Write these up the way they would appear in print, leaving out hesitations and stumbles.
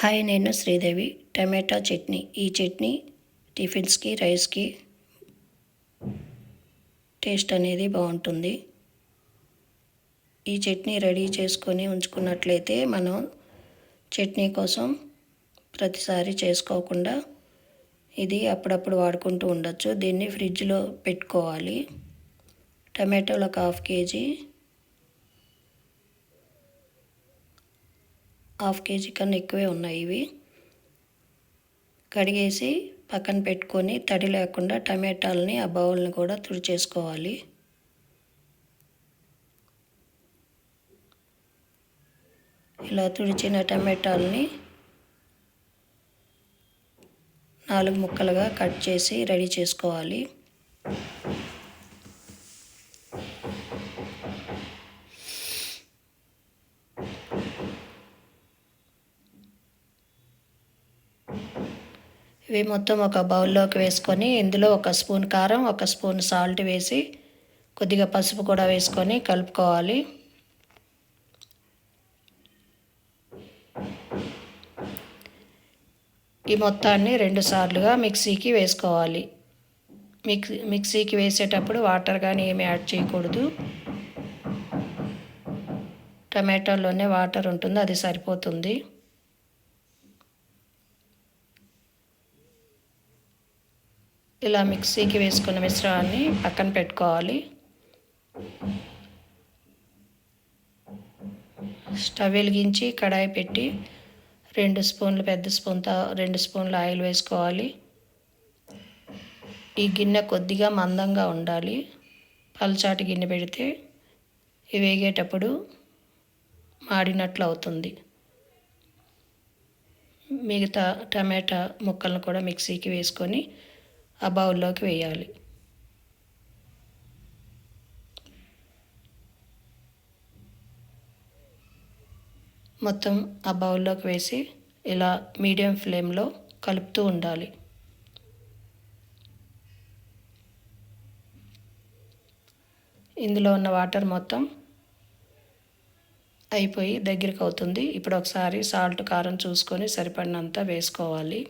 Hi, నేను శ్రీదేవి. టమాటా చట్నీ. ఈ చట్నీ టిఫిన్స్కి, రైస్కి టేస్ట్ అనేది బాగుంటుంది. ఈ చట్నీ రెడీ చేసుకొని ఉంచుకున్నట్లయితే మనం చట్నీ కోసం ప్రతిసారి చేసుకోకుండా ఇది అప్పుడప్పుడు వాడుకుంటూ ఉండొచ్చు. దీన్ని ఫ్రిడ్జ్లో పెట్టుకోవాలి. టమాటోలు ఒక హాఫ్ కేజీ కన్నా ఎక్కువే ఉన్నాయి. ఇవి కడిగేసి పక్కన పెట్టుకొని తడి లేకుండా టమాటాలని ఆ బౌల్ని కూడా తుడిచేసుకోవాలి. ఇలా తుడిచిన టమాటాలని 4 ముక్కలుగా కట్ చేసి రెడీ చేసుకోవాలి. ఇవి మొత్తం ఒక బౌల్లోకి వేసుకొని ఇందులో 1 స్పూన్ కారం, 1 స్పూన్ సాల్ట్ వేసి కొద్దిగా పసుపు కూడా వేసుకొని కలుపుకోవాలి. ఈ మొత్తాన్ని 2 సార్లుగా మిక్సీకి వేసుకోవాలి. మిక్సీకి వేసేటప్పుడు వాటర్ కానీ ఏమి యాడ్ చేయకూడదు. టమాటాల్లోనే వాటర్ ఉంటుంది, అది సరిపోతుంది. ఇలా మిక్సీకి వేసుకున్న మిశ్రమాన్ని పక్కన పెట్టుకోవాలి. స్టవ్ వెలిగించి కడాయి పెట్టి 2 స్పూన్లు పెద్ద స్పూన్తో 2 స్పూన్లు ఆయిల్ వేసుకోవాలి. ఈ గిన్నె కొద్దిగా మందంగా ఉండాలి. పల్చాటి గిన్నె పెడితే ఇవి వేగేటప్పుడు మాడినట్లు అవుతుంది. మిగతా టమాటా ముక్కలను కూడా మిక్సీకి వేసుకొని ఆ బౌల్లోకి వేయాలి. మొత్తం ఆ బౌల్లోకి వేసి ఇలా మీడియం ఫ్లేమ్లో కలుపుతూ ఉండాలి. ఇందులో ఉన్న వాటర్ మొత్తం అయిపోయి దగ్గరికి అవుతుంది. ఇప్పుడు ఒకసారి సాల్ట్, కారం చూసుకొని సరిపడినంత వేసుకోవాలి.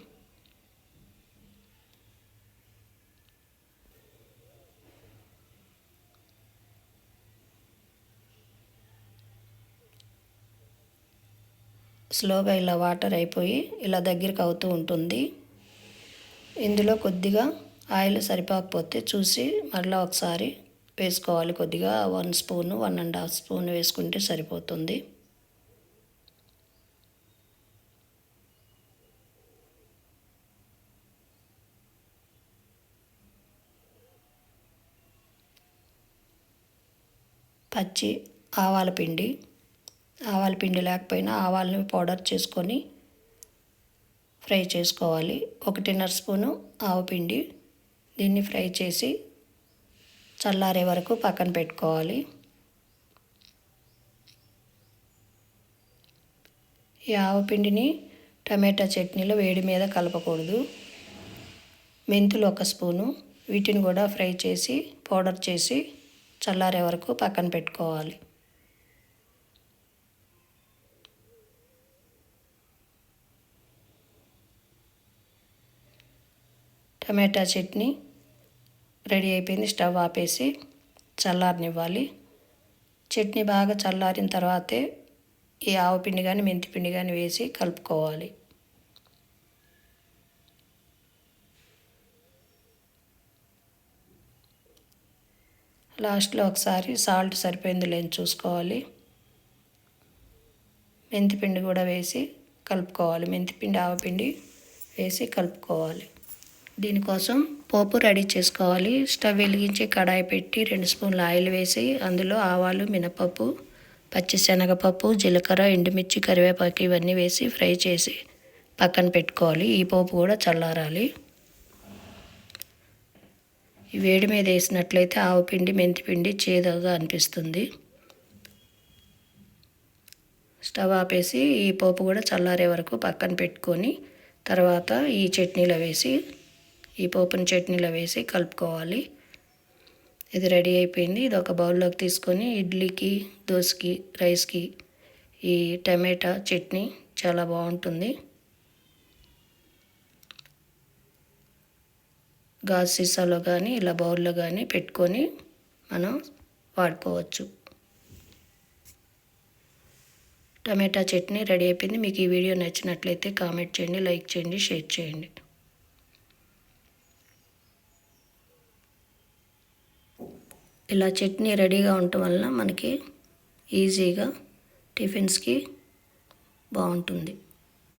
స్లోగా ఇలా వాటర్ అయిపోయి ఇలా దగ్గరికి అవుతూ ఉంటుంది. ఇందులో కొద్దిగా ఆయిల్ సరిపోకపోతే చూసి మళ్ళీ ఒకసారి వేసుకోవాలి. కొద్దిగా 1 స్పూను 1.5 స్పూన్ వేసుకుంటే సరిపోతుంది. పచ్చి ఆవాల పిండి లేకపోయినా ఆవాలని పౌడర్ చేసుకొని ఫ్రై చేసుకోవాలి. 1.5 స్పూను ఆవపిండి, దీన్ని ఫ్రై చేసి చల్లారే వరకు పక్కన పెట్టుకోవాలి. ఈ ఆవపిండిని టమాటా చట్నీలో వేడి మీద కలపకూడదు. మెంతులు 1 స్పూను, వీటిని కూడా ఫ్రై చేసి పౌడర్ చేసి చల్లారే వరకు పక్కన పెట్టుకోవాలి. టమాటా చట్నీ రెడీ అయిపోయింది. స్టవ్ ఆపేసి చల్లారనివ్వాలి. చట్నీ బాగా చల్లారిన తర్వాతే ఈ ఆవపిండి కానీ మెంతిపిండి కానీ వేసి కలుపుకోవాలి. లాస్ట్లో ఒకసారి సాల్ట్ సరిపోయింది లేని చూసుకోవాలి. మెంతిపిండి కూడా వేసి కలుపుకోవాలి. మెంతిపిండి, ఆవపిండి వేసి కలుపుకోవాలి. దీనికోసం పోపు రెడీ చేసుకోవాలి. స్టవ్ వెలిగించి కడాయి పెట్టి 2 స్పూన్ల ఆయిల్ వేసి అందులో ఆవాలు, మినపప్పు, పచ్చిశనగపప్పు, జీలకర్ర, ఎండుమిర్చి, కరివేపాకు ఇవన్నీ వేసి ఫ్రై చేసి పక్కన పెట్టుకోవాలి. ఈ పోపు కూడా చల్లారాలి. ఈ వేడి మీద వేసినట్లయితే ఆవపిండి, మెంతిపిండి చేదుగా అనిపిస్తుంది. స్టవ్ ఆపేసి ఈ పోపు కూడా చల్లారే వరకు పక్కన పెట్టుకొని తర్వాత ఈ చట్నీలో వేసి ఈ పోపుని చట్నీలో వేసి కలుపుకోవాలి. ఇది రెడీ అయిపోయింది. ఇది ఒక బౌల్లోకి తీసుకొని ఇడ్లీకి, దోశకి, రైస్కి ఈ టమాటా చట్నీ చాలా బాగుంటుంది. గాజు సీసాలో కానీ ఇలా బౌల్లో కానీ పెట్టుకొని మనం వాడుకోవచ్చు. టమాటా చట్నీ రెడీ అయిపోయింది. మీకు ఈ వీడియో నచ్చినట్లయితే కామెంట్ చేయండి, లైక్ చేయండి, షేర్ చేయండి. ఇలా చట్నీ రెడీగా ఉండటం వలన మనకి ఈజీగా టిఫిన్స్కి బాగుంటుంది.